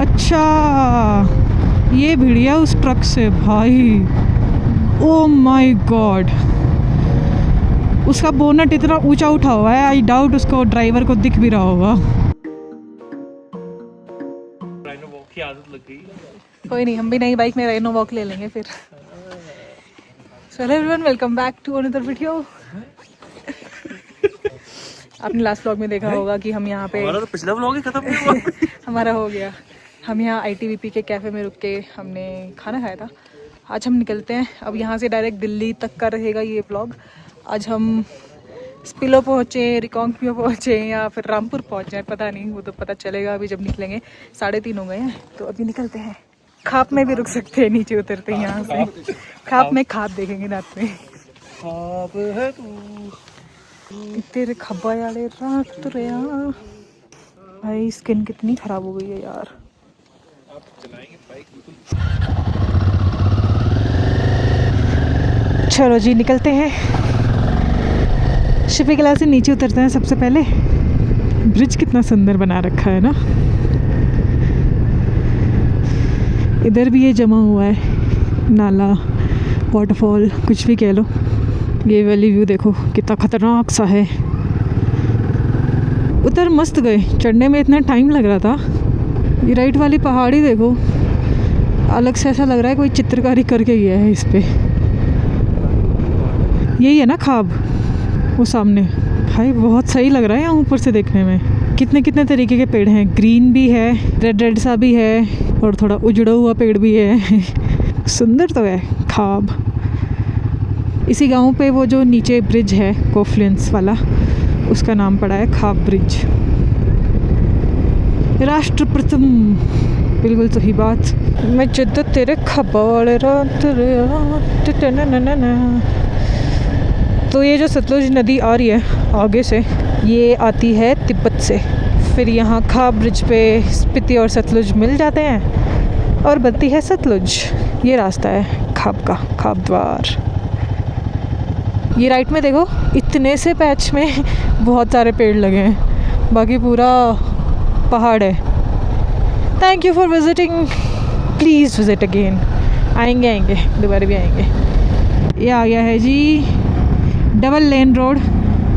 अच्छा, ये भिड़िया उस ट्रक से भाई। ओ माय गॉड, उसका बोनट इतना ऊंचा उठा हुआ है, आई डाउट उसको ड्राइवर को दिख भी रहा होगा। राइनो वॉक की आदत लग गई। कोई नहीं, हम भी नई बाइक में राइनो वॉक ले लेंगे फिर। So hello everyone, welcome back to another video. आपने लास्ट व्लॉग में देखा होगा कि हम यहाँ पे, हमारा तो पिछला व्लॉग ही खत्म हुआ। हमारा हो गया। हम यहाँ ITBP के कैफ़े में रुक के हमने खाना खाया था। आज हम निकलते हैं, अब यहाँ से डायरेक्ट दिल्ली तक का रहेगा ये व्लॉग। आज हम स्पिलो पहुँचे, रिकांगपिओ पहुँचे या फिर रामपुर पहुँचे, पता नहीं, वो तो पता चलेगा अभी जब निकलेंगे। 3:30 हो गए हैं, तो अभी निकलते हैं। खाप में भी रुक सकते हैं, नीचे उतरते हैं यहाँ से। खाप में खाप देखेंगे रात में। खाब है तू तेरे खब्बा वाले रात रे यार। भाई स्किन कितनी खराब हो गई है यार। आप चलाएंगे बाइक बिल्कुल। चलो जी, निकलते हैं। शिपी कला से नीचे उतरते हैं सबसे पहले। ब्रिज कितना सुंदर बना रखा है ना। इधर भी ये जमा हुआ है, नाला, वाटरफॉल, कुछ भी कह लो। ये वाली व्यू देखो कितना खतरनाक सा है। उधर मस्त गए, चढ़ने में इतना टाइम लग रहा था। ये राइट वाली पहाड़ी देखो, अलग से ऐसा लग रहा है कोई चित्रकारी करके गया है इस पे। यही है ना खाब, वो सामने। भाई बहुत सही लग रहा है यहाँ ऊपर से देखने में। कितने कितने तरीके के पेड़ हैं, ग्रीन भी है, रेड रेड सा भी है, और थोड़ा उजड़ा हुआ पेड़ भी है। सुंदर तो है खाब। इसी गांव पे वो जो नीचे ब्रिज है कोफ्लियंस वाला, उसका नाम पड़ा है खाब ब्रिज। राष्ट्र प्रथम, बिल्कुल सही बात। मैं जद्दत तेरे खब्बा वाले रात रे रात। तो ये जो सतलुज नदी आ रही है आगे से, ये आती है तिब्बत से। फिर यहाँ खाब ब्रिज पे स्पीति और सतलुज मिल जाते हैं और बनती है सतलुज। ये रास्ता है खाब का, खाब द्वार। ये राइट में देखो, इतने से पैच में बहुत सारे पेड़ लगे हैं, बाकी पूरा पहाड़ है। Thank you for visiting, please visit again. आएंगे दोबारा भी आएंगे। ये आ गया है जी डबल लेन रोड।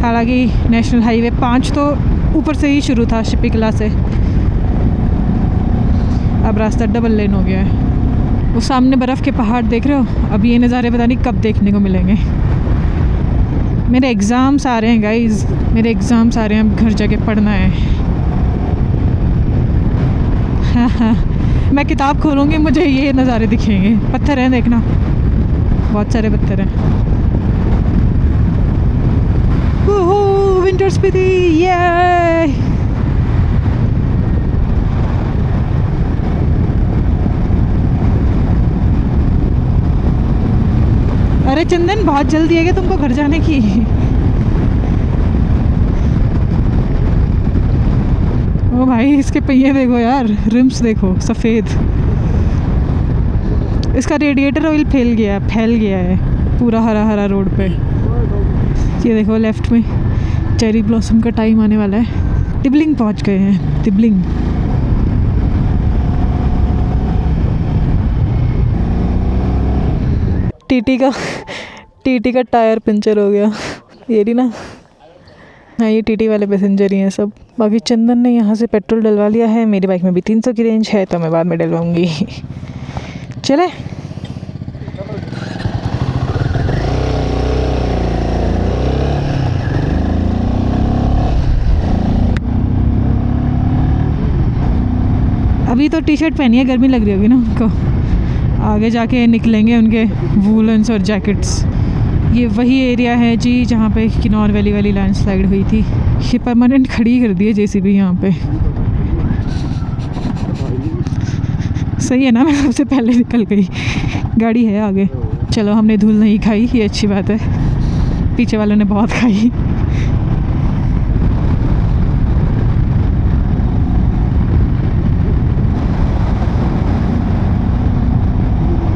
हालांकि नेशनल हाईवे 5 तो ऊपर से ही शुरू था शिपी कला से, अब रास्ता डबल लेन हो गया है। वो सामने बर्फ़ के पहाड़ देख रहे हो, अब ये नज़ारे पता नहीं कब देखने को मिलेंगे। मेरे एग्ज़ाम्स आ रहे हैं गाइज़, मेरे एग्ज़ाम्स आ रहे हैं, अब घर जाके पढ़ना है। हाँ, मैं किताब खोलूँगी, मुझे ये नज़ारे दिखेंगे। पत्थर हैं देखना, बहुत सारे पत्थर हैं। ओहो, विंटर स्पीति, ये अरे चंदन, बहुत जल्दी है क्या तुमको घर जाने की? ओ भाई, इसके पहिए देखो यार, रिम्स देखो सफ़ेद। इसका रेडिएटर ऑयल फैल गया है पूरा हरा हरा रोड पे। ये देखो लेफ्ट में चेरी ब्लॉसम का टाइम आने वाला है। तिबलिंग पहुंच गए हैं, तिबलिंग। टीटी का टायर पंचर हो गया। ये रही ना, हाँ ये टीटी वाले पैसेंजर ही हैं सब। बाकी चंदन ने यहाँ से पेट्रोल डलवा लिया है। मेरी बाइक में भी 300 की रेंज है, तो मैं बाद में डलवाऊँगी। चले अभी तो टी शर्ट पहनी है, गर्मी लग रही होगी ना उनको। आगे जाके निकलेंगे उनके वूलन्स और जैकेट्स। ये वही एरिया है जी जहाँ पे किन्नौर वैली वाली लैंडस्लाइड हुई थी। ये परमानेंट खड़ी कर दी है JCB यहाँ पे। सही है ना, मैं सबसे पहले निकल गई, गाड़ी है आगे। चलो, हमने धूल नहीं खाई, ये अच्छी बात है। पीछे वालों ने बहुत खाई।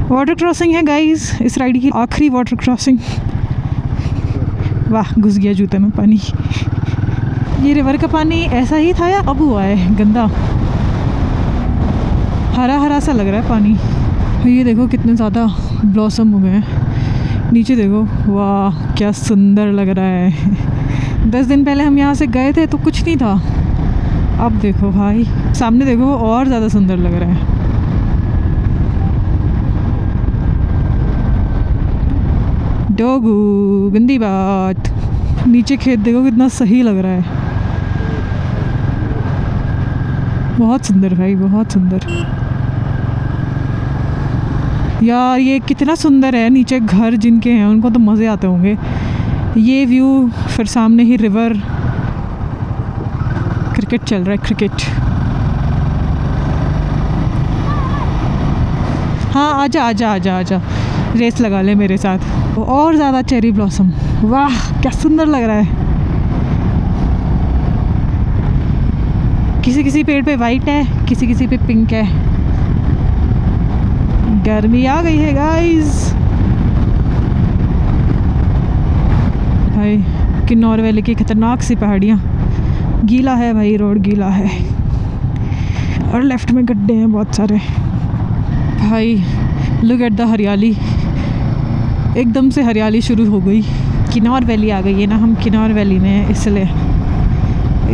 वाटर क्रॉसिंग है गाइस, इस राइड की आखिरी वाटर क्रॉसिंग। वाह, घुस गया जूते में पानी। ये रिवर का पानी ऐसा ही था या अब हुआ है गंदा? ठंडा सा लग रहा है पानी। ये देखो कितने ज़्यादा ब्लॉसम हो गए हैं। नीचे देखो, वाह क्या सुंदर लग रहा है। 10 दिन पहले हम यहाँ से गए थे तो कुछ नहीं था, अब देखो भाई सामने देखो और ज़्यादा सुंदर लग रहा है। डोगू गंदी बात। नीचे खेत देखो कितना सही लग रहा है, बहुत सुंदर भाई, बहुत सुंदर यार। ये कितना सुंदर है, नीचे घर जिनके हैं उनको तो मज़े आते होंगे। ये व्यू, फिर सामने ही रिवर, क्रिकेट चल रहा है, क्रिकेट। हाँ आजा आजा आजा आजा, रेस लगा ले मेरे साथ। और ज़्यादा चेरी ब्लॉसम, वाह क्या सुंदर लग रहा है। किसी किसी पेड़ पे वाइट है, किसी किसी पे पिंक है। गर्मी आ गई है गाइस। भाई किन्नौर वैली की खतरनाक सी पहाड़ियाँ, गीला है भाई, रोड गीला है और लेफ्ट में गड्ढे हैं बहुत सारे। भाई लुक एट द हरियाली, एकदम से हरियाली शुरू हो गई। किन्नौर वैली आ गई है ना, हम किन्नौर वैली में हैं इसलिए।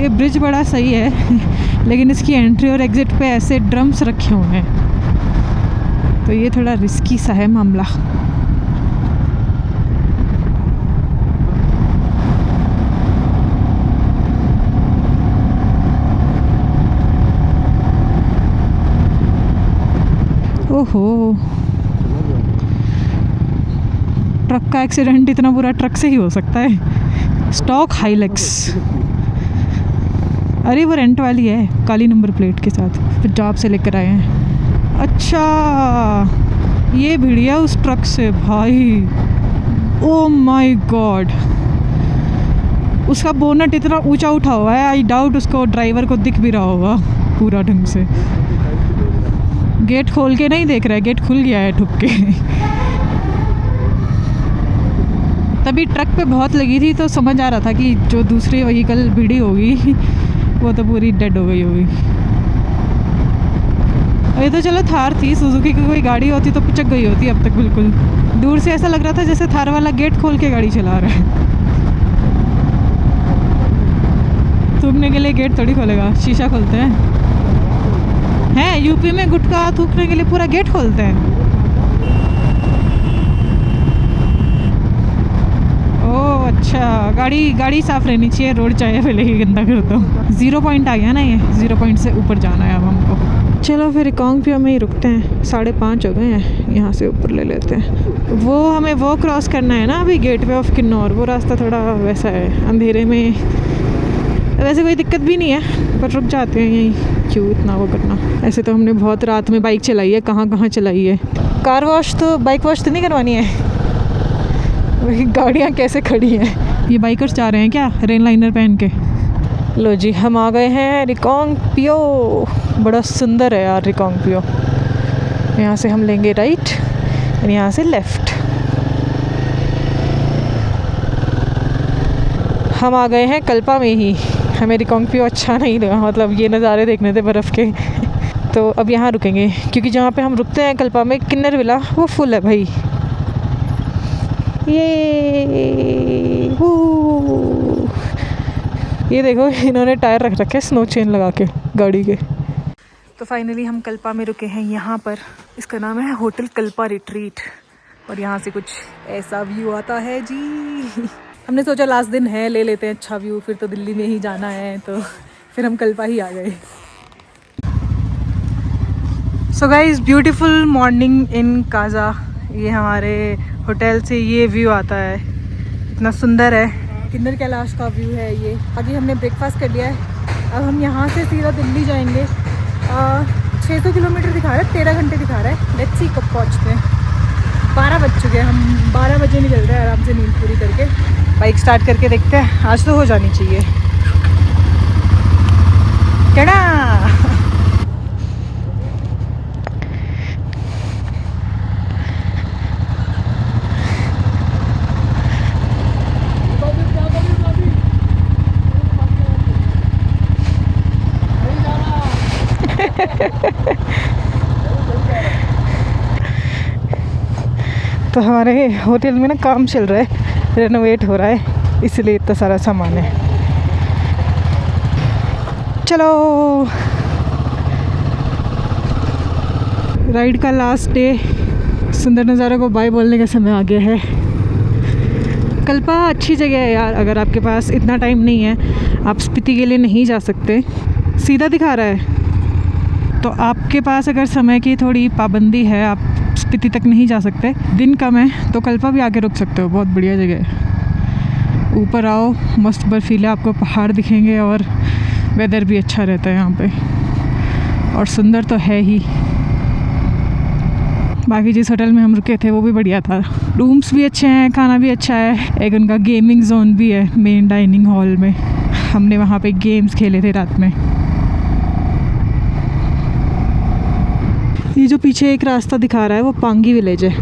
ये ब्रिज बड़ा सही है लेकिन इसकी एंट्री और एग्ज़िट पे ऐसे ड्रम्स रखे हुए हैं तो ये थोड़ा रिस्की सा है मामला। ओहो, ट्रक का एक्सीडेंट इतना बुरा ट्रक से ही हो सकता है। स्टॉक हाइलक्स, अरे वो रेंट वाली है, काली नंबर प्लेट के साथ, पंजाब से लेकर आए हैं। अच्छा ये भिड़िया उस ट्रक से भाई, ओ माय गॉड। उसका बोनट इतना ऊंचा उठा हुआ है, आई डाउट उसको ड्राइवर को दिख भी रहा होगा पूरा ढंग से। गेट खोल के नहीं देख रहा है, गेट खुल गया है ठुक के। तभी ट्रक पे बहुत लगी थी तो समझ आ रहा था कि जो दूसरी व्हीकल भिड़ी होगी वो तो पूरी डेड हो गई होगी। ये तो चलो थार थी, सुजुकी की कोई गाड़ी होती तो पिचक गई होती अब तक बिल्कुल। दूर से ऐसा लग रहा था जैसे थार वाला गेट खोल के गाड़ी चला रहा है। थूकने के लिए गेट थोड़ी खोलेगा, शीशा खोलते हैं यूपी में गुटखा थूकने के लिए पूरा गेट खोलते हैं। ओह अच्छा, गाड़ी साफ रहनी चाहिए, रोड चाहे पहले ही गंदा कर दो। 0 पॉइंट आ गया ना, ये 0 पॉइंट से ऊपर जाना है अब हमको। चलो फिर रिकांगपिओ में ही रुकते हैं, 5:30 हो गए हैं, यहाँ से ऊपर ले लेते हैं। वो हमें वो क्रॉस करना है ना अभी, गेटवे ऑफ किन्नौर। वो रास्ता थोड़ा वैसा है, अंधेरे में। वैसे कोई दिक्कत भी नहीं है पर रुक जाते हैं यहीं, क्यों इतना वो करना। ऐसे तो हमने बहुत रात में बाइक चलाई है, कहाँ कहाँ चलाई है। कार वॉश तो, बाइक वॉश तो नहीं करवानी है, वही गाड़ियाँ कैसे खड़ी हैं। ये बाइकर्स जा रहे हैं क्या रेन लाइनर पहन के। लो जी हम आ गए हैं रिकांगपिओ। बड़ा सुंदर है यार रिकांगपिओ। यहाँ से हम लेंगे राइट और यहाँ से लेफ़्ट। हम आ गए हैं कल्पा में ही। हमें रिकांगपिओ अच्छा नहीं लगा, मतलब ये नज़ारे देखने थे बर्फ़ के। तो अब यहाँ रुकेंगे क्योंकि जहाँ पे हम रुकते हैं कल्पा में, किन्नर विला, वो फुल है भाई। ये देखो इन्होंने टायर रख रखे हैं स्नो चेन लगा के गाड़ी के। तो फाइनली हम कल्पा में रुके हैं यहाँ पर। इसका नाम है होटल कल्पा रिट्रीट और यहाँ से कुछ ऐसा व्यू आता है जी। हमने सोचा लास्ट दिन है, ले लेते हैं अच्छा व्यू, फिर तो दिल्ली में ही जाना है, तो फिर हम कल्पा ही आ गए। सो गाइस, ब्यूटीफुल मॉर्निंग इन काजा। ये हमारे होटल से ये व्यू आता है, इतना सुंदर है। किन्नर कैलाश का व्यू है ये। अभी हमने ब्रेकफास्ट कर लिया है, अब हम यहाँ से सीधा दिल्ली जाएंगे। 600 किलोमीटर दिखा रहा है, 13 घंटे दिखा रहा है। लेट्स सी कब पहुँचते हैं। 12 बज चुके हैं, हम 12 बजे निकल रहे हैं आराम से नींद पूरी करके। बाइक स्टार्ट करके देखते हैं, आज तो हो जानी चाहिए। केड़ा तो हमारे होटल में ना काम चल रहा है, रेनोवेट हो रहा है, इसलिए इतना सारा सामान है। चलो, राइड का लास्ट डे, सुंदर नज़ारे को बाय बोलने का समय आ गया है। कल्पा अच्छी जगह है यार, अगर आपके पास इतना टाइम नहीं है, आप स्पीति के लिए नहीं जा सकते। सीधा दिखा रहा है, तो आपके पास अगर समय की थोड़ी पाबंदी है, आप स्पीति तक नहीं जा सकते, दिन कम है, तो कल्पा भी आके रुक सकते हो। बहुत बढ़िया जगह है। ऊपर आओ, मस्त बर्फीला आपको पहाड़ दिखेंगे और वेदर भी अच्छा रहता है यहाँ पे, और सुंदर तो है ही। बाकी जिस होटल में हम रुके थे वो भी बढ़िया था, रूम्स भी अच्छे हैं, खाना भी अच्छा है, एक उनका गेमिंग जोन भी है मेन डाइनिंग हॉल में। हमने वहाँ पे गेम्स खेले थे रात में। ये जो पीछे एक रास्ता दिखा रहा है वो पांगी विलेज है,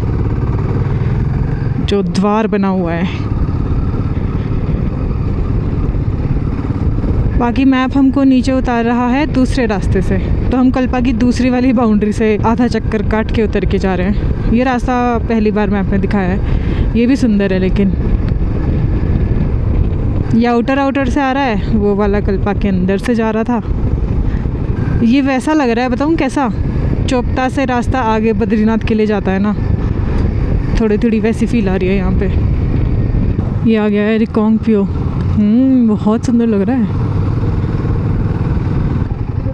जो द्वार बना हुआ है। बाकी मैप हमको नीचे उतार रहा है दूसरे रास्ते से, तो हम कल्पा की दूसरी वाली बाउंड्री से आधा चक्कर काट के उतर के जा रहे हैं। ये रास्ता पहली बार मैप में दिखाया है, ये भी सुंदर है, लेकिन ये आउटर से आ रहा है, वो वाला कल्पा के अंदर से जा रहा था। ये वैसा लग रहा है, बताऊँ कैसा, चोपता से रास्ता आगे बद्रीनाथ के लिए जाता है ना, थोड़ी वैसी फील आ रही है यहाँ पे। ये आ गया है रिकांगपिओ। बहुत सुंदर लग रहा है।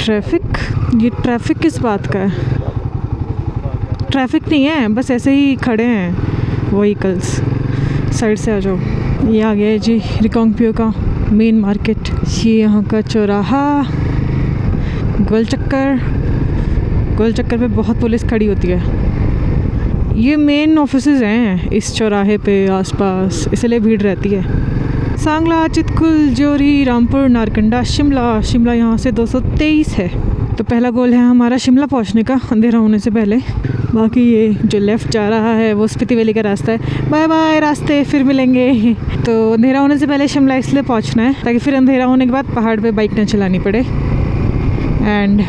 ये ट्रैफिक किस बात का है? ट्रैफिक नहीं है, बस ऐसे ही खड़े हैं व्हीकल्स। साइड से आ जाओ। ये आ गया है जी रिकांगपिओ का मेन मार्केट। ये यहाँ का चौराहा, गोल चक्कर पे बहुत पुलिस खड़ी होती है। ये मेन ऑफिसेज हैं इस चौराहे पे आसपास, इसलिए भीड़ रहती है। सांगला, चितकुल, ज्योरी, रामपुर, नारकंडा, शिमला यहाँ से 223 है। तो पहला गोल है हमारा शिमला पहुँचने का, अंधेरा होने से पहले। बाकी ये जो लेफ़्ट जा रहा है वो स्पीति वैली का रास्ता है। बाय बाय रास्ते, फिर मिलेंगे। तो अंधेरा होने से पहले शिमला इसलिए पहुँचना है ताकि फिर अंधेरा होने के बाद पहाड़ पे बाइक ना चलानी पड़े। एंड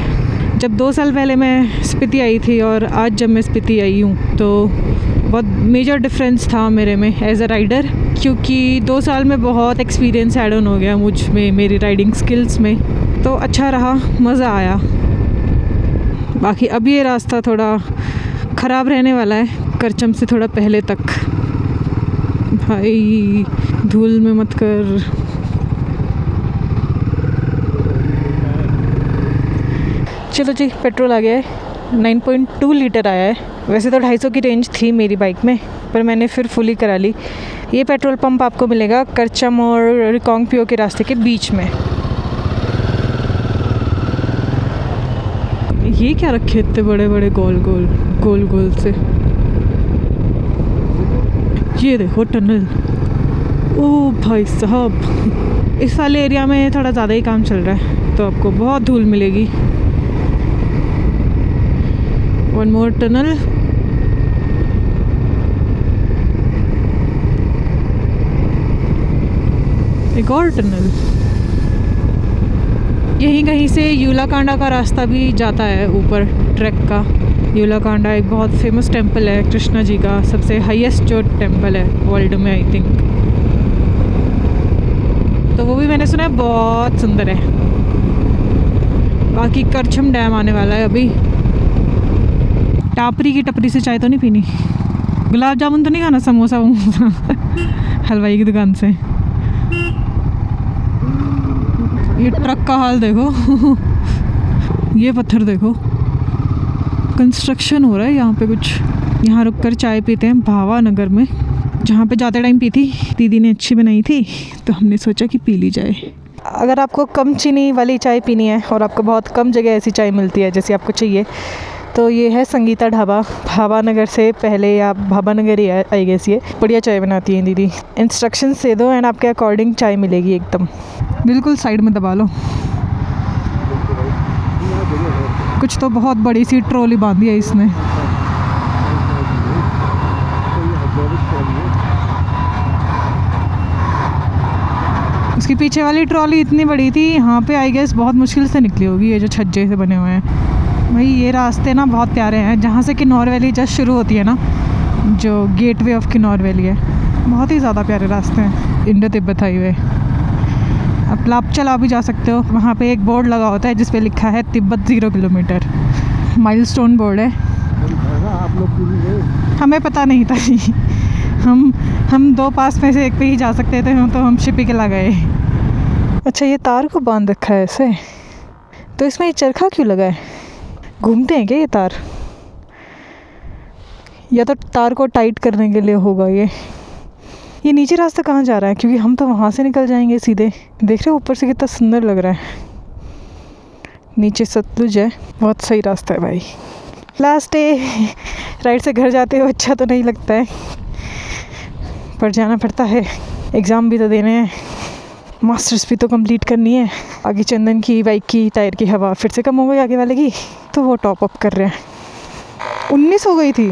जब 2 साल पहले मैं स्पीति आई थी और आज जब मैं स्पीति आई हूँ, तो बहुत मेजर डिफरेंस था मेरे में एज अ राइडर, क्योंकि 2 साल में बहुत एक्सपीरियंस ऐड ऑन हो गया मुझ में, मेरी राइडिंग स्किल्स में। तो अच्छा रहा, मज़ा आया। बाकी अब ये रास्ता थोड़ा ख़राब रहने वाला है, करचम से थोड़ा पहले तक। भाई धूल में मत कर। चलो जी, पेट्रोल आ गया है, 9.2 लीटर आया है। वैसे तो 250 की रेंज थी मेरी बाइक में, पर मैंने फिर फुली करा ली। ये पेट्रोल पंप आपको मिलेगा करचम और रिकांगपिओ के रास्ते के बीच में। ये क्या रखे इतने बड़े बड़े गोल से? ये देखो टनल। ओ भाई साहब, इस वाले एरिया में थोड़ा ज़्यादा ही काम चल रहा है, तो आपको बहुत धूल मिलेगी। One more tunnel. एक और टनल। यहीं कहीं से यूलाकांडा का रास्ता भी जाता है ऊपर ट्रैक का। यूलाकांडा एक बहुत फेमस टेंपल है कृष्णा जी का, सबसे हाईएस्ट जो टेंपल है वर्ल्ड में आई थिंक। तो वो भी मैंने सुना है बहुत सुंदर है। बाकी करछम डैम आने वाला है अभी। टापरी की टपरी से चाय तो नहीं पीनी, गुलाब जामुन तो नहीं खाना, समोसा हलवाई की दुकान से। ये ट्रक का हाल देखो ये पत्थर देखो, कंस्ट्रक्शन हो रहा है यहाँ पे कुछ। यहाँ रुककर चाय पीते हैं भावानगर में, जहाँ पे जाते टाइम पी थी, दीदी ने अच्छी बनाई थी तो हमने सोचा कि पी ली जाए। अगर आपको कम चीनी वाली चाय पीनी है और आपको बहुत कम जगह ऐसी चाय मिलती है जैसी आपको चाहिए, तो ये है संगीता ढाबा, भावानगर से पहले, या भावानगर ही है आई गेस। ये बढ़िया चाय बनाती हैं दीदी। इंस्ट्रक्शंस दे दो एंड आपके अकॉर्डिंग चाय मिलेगी एकदम। बिल्कुल साइड में दबा लो। कुछ तो बहुत बड़ी सी ट्रॉली बांधी है इसने। उसकी पीछे वाली ट्रॉली इतनी बड़ी थी, यहाँ पे आई गेस बहुत मुश्किल से निकली होगी, ये जो छज्जे से बने हुए हैं। भाई ये रास्ते ना बहुत प्यारे हैं, जहाँ से कि नॉर वैली जस्ट शुरू होती है ना, जो गेटवे ऑफ किन्नौर वैली है। बहुत ही ज़्यादा प्यारे रास्ते हैं इंडो तिब्बत हाईवे। अब आप चला भी जा सकते हो। वहाँ पे एक बोर्ड लगा होता है जिस पे लिखा है तिब्बत 0 किलोमीटर। माइलस्टोन बोर्ड है। आप लोग हमें पता नहीं था जी। हम 2 पास में से एक पे ही जा सकते थे, तो हम शिपी के ला गए। अच्छा, ये तार को बांध रखा है ऐसे, तो इसमें ये चरखा क्यों लगा है? घूमते हैं क्या ये तार? या तो तार को टाइट करने के लिए होगा ये नीचे रास्ता कहाँ जा रहा है? क्योंकि हम तो वहाँ से निकल जाएंगे सीधे। देख रहे हो ऊपर से कितना सुंदर लग रहा है। नीचे सतलुज है। बहुत सही रास्ता है भाई। लास्ट डे, राइट से घर जाते हो अच्छा तो नहीं लगता है, पर जाना पड़ता है। एग्ज़ाम भी तो देने हैं, मास्टर्स भी तो कंप्लीट करनी है। आगे चंदन की बाइक की टायर की हवा फिर से कम हो गई आगे वाले की, तो वो टॉप अप कर रहे हैं। 19 हो गई थी।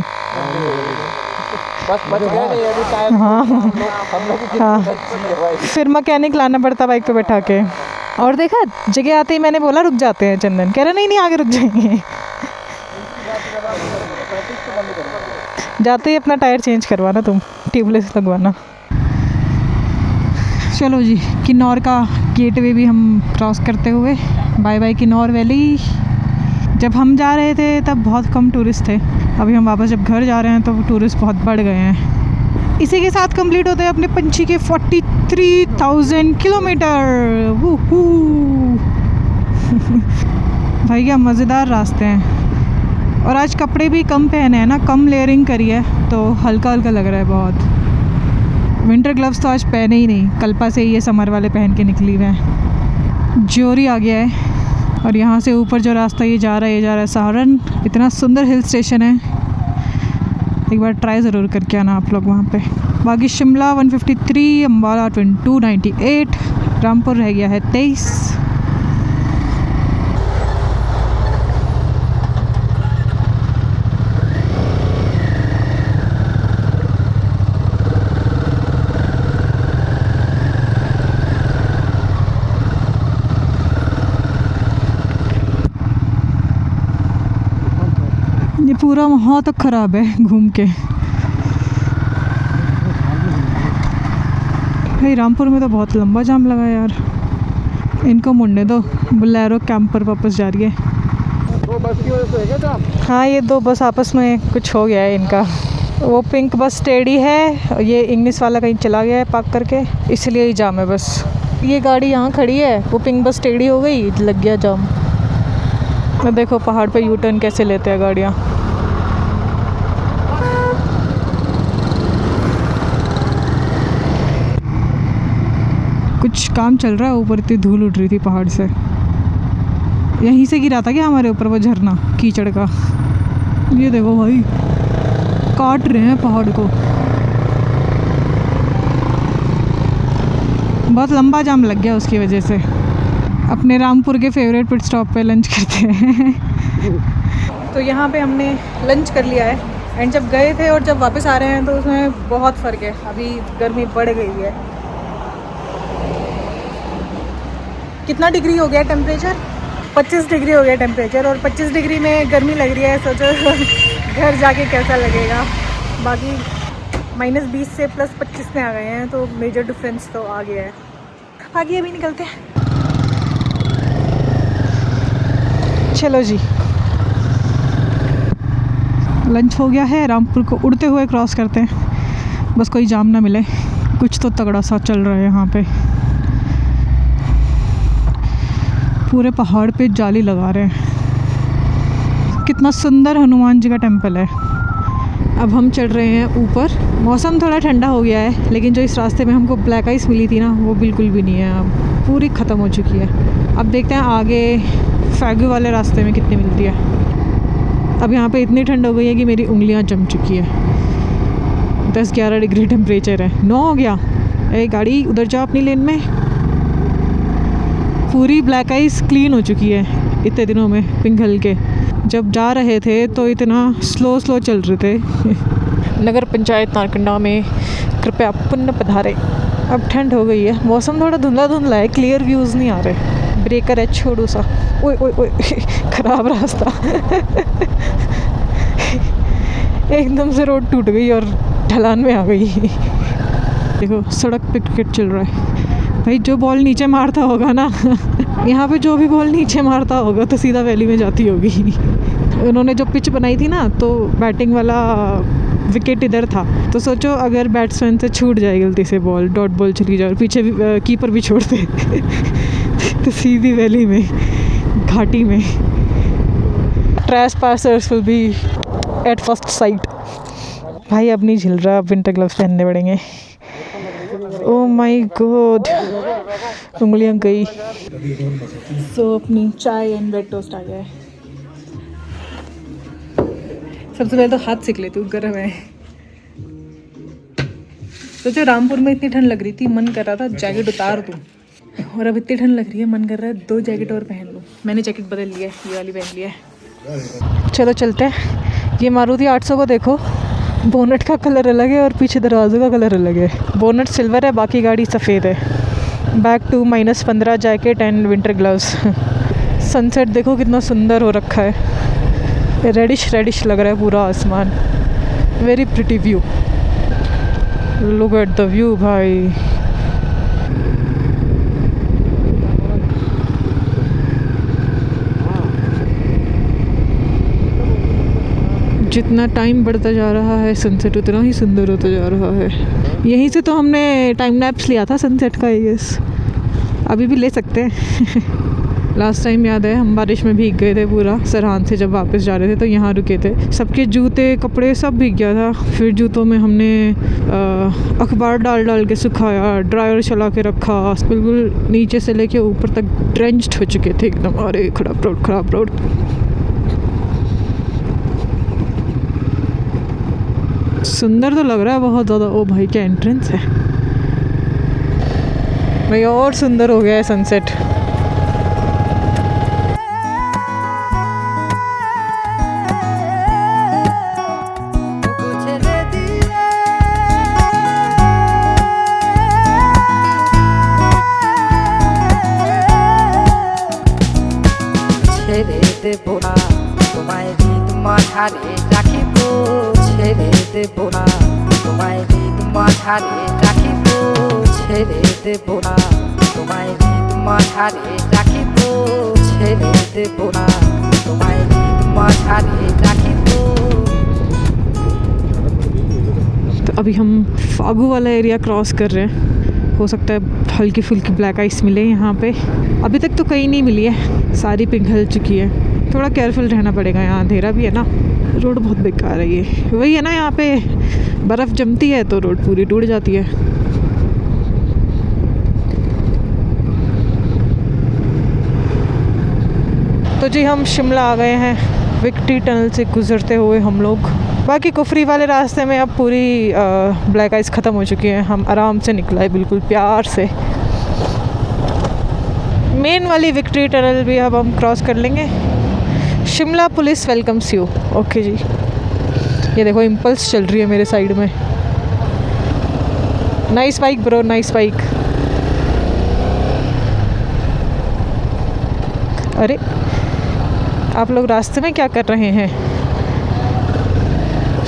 बस बच गए नहीं अभी टाइम। हाँ हम लोग की हाँ, भाई। फिर मैकेनिक लाना पड़ता बाइक पे बैठा के। और देखा, जगह आते ही मैंने बोला रुक जाते हैं, चंदन कह रहा नहीं आगे रुक जाएंगे। जाते ही अपना टायर चेंज करवाना, तुम ट्यूबलेस लगवाना। चलो जी, किन्नौर का गेटवे भी हम क्रॉस करते हुए बाय बाय किन्नौर वैली। जब हम जा रहे थे तब बहुत कम टूरिस्ट थे। अभी हम वापस जब घर जा रहे हैं तो टूरिस्ट बहुत बढ़ गए हैं। इसी के साथ कंप्लीट होते हैं अपने पंछी के 43,000 किलोमीटर। वूहू भाई क्या मज़ेदार रास्ते हैं। और आज कपड़े भी कम पहने हैं ना, कम लेयरिंग करी है, तो हल्का हल्का लग रहा है बहुत। विंटर ग्लव्स तो आज पहने ही नहीं, कल्पा से ही ये समर वाले पहन के निकली हुए हैं। ज्योरी आ गया है और यहाँ से ऊपर जो रास्ता ये जा रहा है सहारन। इतना सुंदर हिल स्टेशन है, एक बार ट्राई ज़रूर करके आना आप लोग वहाँ पे। बाकी शिमला 153, अम्बाला 298, रामपुर रह गया है 23। ये पूरा वहाँ तक ख़राब है घूम के। भाई रामपुर में तो बहुत लंबा जाम लगा यार। इनको मुड़ने दो, बोलेरो कैंपर वापस जा रही है। 2 बस की वजह से है क्या जाम? हाँ, ये 2 बस आपस में कुछ हो गया है इनका। वो पिंक बस टेढ़ी है, ये इंग्लिश वाला कहीं चला गया है पार्क करके, इसलिए ही जाम है बस। ये गाड़ी यहाँ खड़ी है, वो पिंक बस टेढ़ी हो गई, लग गया जाम। मैं देखो पहाड़ पे यू टर्न कैसे लेते हैं गाड़ियाँ। कुछ काम चल रहा है, ऊपर इतनी धूल उड़ रही थी पहाड़ से। यहीं से गिरा था क्या हमारे ऊपर वो झरना कीचड़ का? ये देखो भाई, काट रहे हैं पहाड़ को। बहुत लंबा जाम लग गया उसकी वजह से। अपने रामपुर के फेवरेट पिट स्टॉप पे लंच करते हैं। तो यहाँ पे हमने लंच कर लिया है, एंड जब गए थे और जब वापस आ रहे हैं तो उसमें बहुत फ़र्क है। अभी गर्मी बढ़ गई है। कितना डिग्री हो गया टेम्परेचर? 25 डिग्री हो गया टेम्परेचर, और 25 डिग्री में गर्मी लग रही है। सोचो घर जाके कैसा लगेगा। बाकी -20 से +25 में आ गए हैं, तो मेजर डिफरेंस तो आ गया है। आगे अभी निकलते हैं। चलो जी, लंच हो गया है। रामपुर को उड़ते हुए क्रॉस करते हैं, बस कोई जाम ना मिले। कुछ तो तगड़ा सा चल रहा है यहाँ पे। पूरे पहाड़ पे जाली लगा रहे हैं। कितना सुंदर हनुमान जी का टेम्पल है। अब हम चढ़ रहे हैं ऊपर। मौसम थोड़ा ठंडा हो गया है, लेकिन जो इस रास्ते में हमको ब्लैक आइस मिली थी ना, वो बिल्कुल भी नहीं है, अब पूरी ख़त्म हो चुकी है। अब देखते हैं आगे फैगू वाले रास्ते में कितनी मिलती है। अब यहाँ पे इतनी ठंड हो गई है कि मेरी उंगलियाँ जम चुकी है। 10-11 डिग्री टेम्परेचर है। 9 हो गया। ए गाड़ी उधर जाओ अपनी लेन में। पूरी ब्लैक आइस क्लीन हो चुकी है इतने दिनों में पिघल के। जब जा रहे थे तो इतना स्लो चल रहे थे। नगर पंचायत नारकंडा में कृपया पुण्य पधारे। अब ठंड हो गई है, मौसम थोड़ा धुंधला है, क्लियर व्यूज़ नहीं आ रहे। ब्रेकर है छोड़ू सा। ओए ओए ओए खराब रास्ता। एकदम से रोड टूट गई और ढलान में आ गई। देखो सड़क पे क्रिकेट चल रहा है भाई। जो बॉल नीचे मारता होगा ना यहाँ पे जो भी बॉल नीचे मारता होगा तो सीधा वैली में जाती होगी। उन्होंने जो पिच बनाई थी ना तो बैटिंग वाला विकेट इधर था, तो सोचो अगर बैट्समैन से छूट जाए गलती से बॉल, डॉट बॉल चली जाए और पीछे भी कीपर भी छोड़ दे तो सीधी वैली में, घाटी में। Trespassers will be at first sight. भाई अब नहीं झिल रहा, अब विंटर ग्लव्स पहनने पड़ेंगे। ओह माय गॉड, उंगलियां गई। सो अपनी चाय एंड ब्रेड टोस्ट आ गया है। सबसे पहले तो हाथ सेक लेती हूँ, गर्म है। सोचो रामपुर में इतनी ठंड लग रही थी, मन कर रहा था जैकेट उतार दूँ, और अब इतनी ठंड लग रही है मन कर रहा है 2 जैकेट और पहन लूँ। मैंने जैकेट बदल लिया है, ये वाली पहन लिया है। चलो चलते हैं। ये मारुति 800 को देखो, बोनट का कलर अलग है और पीछे दरवाज़ों का कलर अलग है। बोनट सिल्वर है, बाकी गाड़ी सफ़ेद है। Back to -15 jacket and winter gloves. Sunset देखो कितना सुंदर हो रखा है, रेडिश रेडिश लग रहा है पूरा आसमान। Very pretty view, look at the view भाई। जितना टाइम बढ़ता जा रहा है सनसेट उतना ही सुंदर होता जा रहा है। यहीं से तो हमने टाइम लैप्स लिया था सनसेट का, आई गेस अभी भी ले सकते हैं। लास्ट टाइम याद है हम बारिश में भीग गए थे पूरा, सरहान से जब वापस जा रहे थे तो यहाँ रुके थे। सबके जूते कपड़े सब भीग गया था। फिर जूतों में हमने अखबार डाल डाल के सुखाया, ड्रायर चला के रखा, बिल्कुल नीचे से लेके ऊपर तक ड्रेंच्ड हो चुके थे एकदम। अरे खराब रोड, खराब रोड। सुंदर तो लग रहा है बहुत ज़्यादा। ओ भाई क्या एंट्रेंस है भाई, और सुंदर हो गया है सनसेट। ছেড়ে দেব না তোমায় হৃদ মাঝারে রাখিব, ছেড়ে দেব না তোমায় হৃদ মাঝারে রাখিব, ছেড়ে দেব না তোমায় হৃদ মাঝারে রাখিব, ছেড়ে দেব না তোমায় হৃদ মাঝারে রাখিব। तो अभी हम फागू वाला एरिया क्रॉस कर रहे हैं। हो सकता है हल्की फुल्की ब्लैक आइस मिले यहाँ पे। अभी तक तो कहीं नहीं मिली है, सारी पिघल चुकी है। थोड़ा केयरफुल रहना पड़ेगा, यहाँ अंधेरा भी है ना। रोड बहुत बेकार है, ये वही है ना, यहाँ पे बर्फ़ जमती है तो रोड पूरी टूट जाती है। तो जी हम शिमला आ गए हैं, विक्ट्री टनल से गुजरते हुए हम लोग। बाकी कुफरी वाले रास्ते में अब पूरी ब्लैक आइस ख़त्म हो चुकी है। हम आराम से निकला है, बिल्कुल प्यार से। मेन वाली विक्ट्री टनल भी अब हम क्रॉस कर लेंगे। Shimla police welcomes you. Okay ji, ये देखो इम्पल्स चल रही है मेरे साइड में। Nice bike bro, nice bike. अरे आप लोग रास्ते में क्या कर रहे हैं?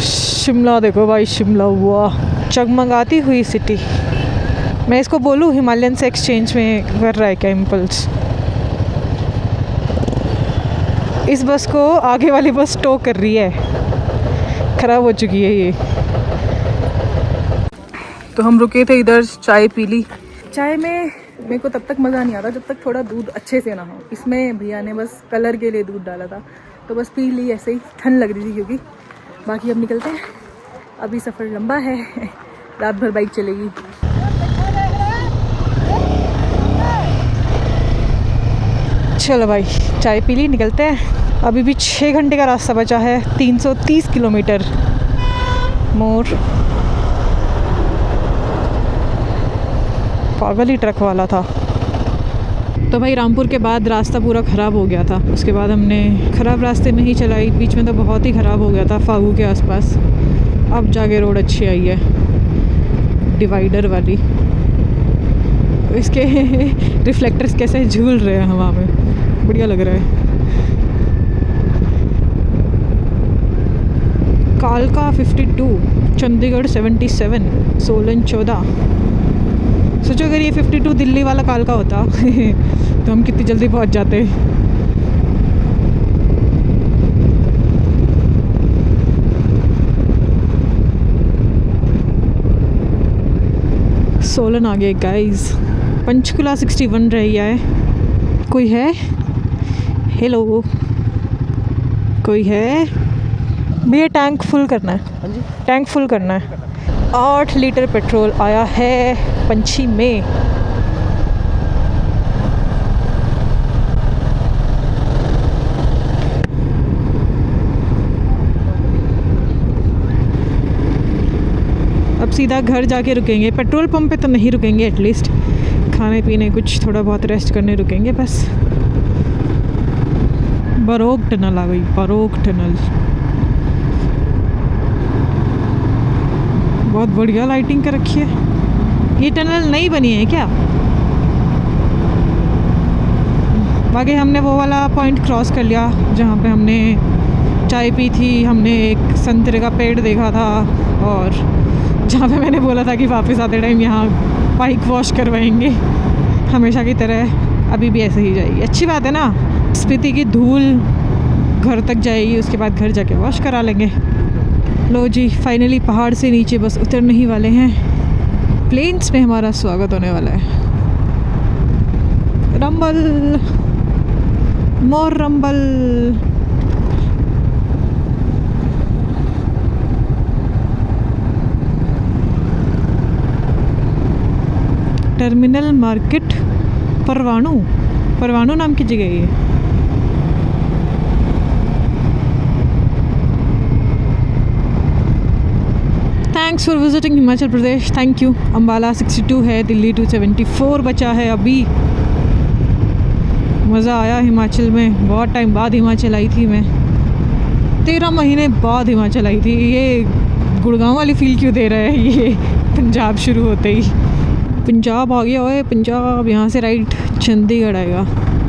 शिमला देखो भाई, शिमला, वाह, चगमगाती हुई सिटी। मैं इसको बोलूँ हिमालयन से एक्सचेंज में कर रहा है क्या इम्पल्स? इस बस को आगे वाली बस टो कर रही है, ख़राब हो चुकी है ये। तो हम रुके थे इधर, चाय पी ली। चाय में मेरे को तब तक मज़ा नहीं आता जब तक थोड़ा दूध अच्छे से ना हो। इसमें भैया ने बस कलर के लिए दूध डाला था, तो बस पी ली ऐसे ही, ठंड लग रही थी क्योंकि। बाकी अब निकलते हैं, अभी सफ़र लंबा है, रात भर बाइक चलेगी। चलो भाई, चाय पी ली, निकलते हैं। अभी भी 6 घंटे का रास्ता बचा है, 330 किलोमीटर मोर। पागल ही ट्रक वाला था। तो भाई रामपुर के बाद रास्ता पूरा ख़राब हो गया था, उसके बाद हमने ख़राब रास्ते में ही चलाई। बीच में तो बहुत ही ख़राब हो गया था फागू के आसपास। अब जाके रोड अच्छी आई है, डिवाइडर वाली। इसके रिफ्लेक्टर्स कैसे झूल रहे हैं हवा में, बढ़िया लग रहा है। कालका 52, चंडीगढ़ 77, सोलन 14। सोचो अगर ये 52 दिल्ली वाला कालका होता तो हम कितनी जल्दी पहुंच जाते। सोलन आ गए गाइस। पंचकुला 61 रह गया है। कोई है? हेलो, कोई है? भैया टैंक फुल करना है। हाँ जी। टैंक फुल करना है। 8 लीटर पेट्रोल आया है पंछी में। अब सीधा घर जाके रुकेंगे। पेट्रोल पंप पे तो नहीं रुकेंगे, एटलीस्ट खाने पीने कुछ थोड़ा बहुत रेस्ट करने रुकेंगे बस। बरोक टनल आ गई, बरोक टनल। बहुत बढ़िया लाइटिंग कर रखी है। ये टनल नई बनी है क्या? बाकी हमने वो वाला पॉइंट क्रॉस कर लिया जहाँ पे हमने चाय पी थी। हमने एक संतरे का पेड़ देखा था और जहाँ पे मैंने बोला था कि वापस आते टाइम यहाँ बाइक वॉश करवाएंगे हमेशा की तरह। अभी भी ऐसे ही जाएगी। अच्छी बात है ना, स्पीति की धूल घर तक जाएगी, उसके बाद घर जाके वॉश करा लेंगे। लो जी, फाइनली पहाड़ से नीचे बस उतरने ही वाले हैं। प्लेन्स में हमारा स्वागत होने वाला है। रंबल, मोर रंबल। टर्मिनल मार्केट परवाणु नाम की जगह है ये। Thanks for visiting Himachal Pradesh. Thank you. Ambala 62 है, दिल्ली 274 बचा है अभी। मज़ा आया हिमाचल में। बहुत टाइम बाद हिमाचल आई थी मैं, 13 महीने बाद हिमाचल आई थी। ये गुड़गांव वाली फील क्यों दे रहा है ये पंजाब शुरू होते ही। पंजाब आ गया है, पंजाब। यहाँ से राइट चंडीगढ़ आएगा।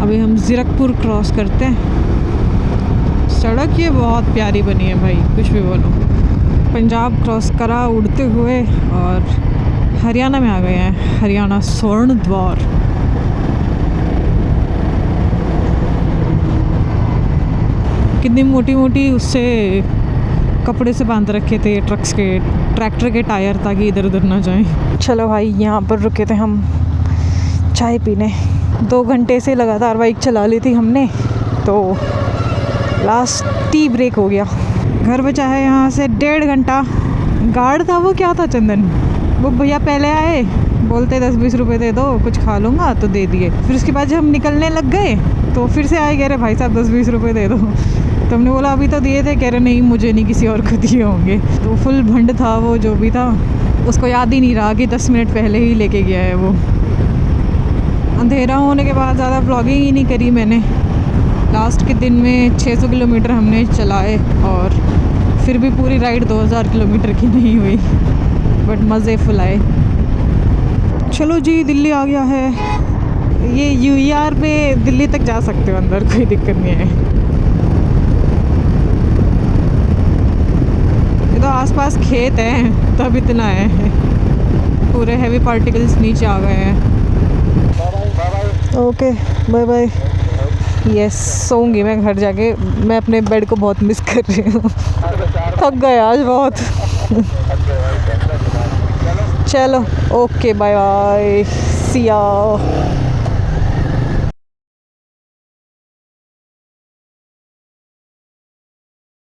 अभी हम ज़ीरकपुर क्रॉस करते हैं। सड़क ये बहुत प्यारी बनी है भाई, कुछ भी बोलो। पंजाब क्रॉस करा उड़ते हुए और हरियाणा में आ गए हैं। हरियाणा स्वर्ण द्वार। कितनी मोटी मोटी उससे कपड़े से बांध रखे थे ट्रैक्टर के टायर, ताकि इधर उधर ना जाएं। चलो भाई, यहाँ पर रुके थे हम चाय पीने। 2 घंटे से लगातार बाइक चला ली थी हमने, तो लास्ट टी ब्रेक हो गया। घर बचा है यहाँ से 1.5 घंटा। गार्ड था वो, क्या था चंदन, वो भैया पहले आए, बोलते 10-20 रुपये दे दो, कुछ खा लूँगा, तो दे दिए। फिर उसके बाद जब हम निकलने लग गए तो फिर से आए, कह रहे भाई साहब 10-20 रुपये दे दो। तो हमने बोला अभी तो दिए थे। कह रहे नहीं, मुझे नहीं, किसी और को दिए होंगे। तो फुल भंड था वो, जो भी था। उसको याद ही नहीं रहा कि 10 मिनट पहले ही लेके गया है वो। अंधेरा होने के बाद ज़्यादा व्लॉगिंग ही नहीं करी मैंने। लास्ट के दिन में 600 किलोमीटर हमने चलाए और फिर भी पूरी राइड 2000 किलोमीटर की नहीं हुई, बट मज़े फुल आए। चलो जी, दिल्ली आ गया है। ये UER पे दिल्ली तक जा सकते हो अंदर, कोई दिक्कत नहीं है। ये तो आसपास खेत हैं तब इतना है। पूरे हैवी पार्टिकल्स नीचे आ गए हैं। Okay, bye bye. यस, सोऊंगी मैं घर जाके। मैं अपने बेड को बहुत मिस कर रही हूँ। थक गए आज बहुत। चलो, ओके, बाय बाय, सी या।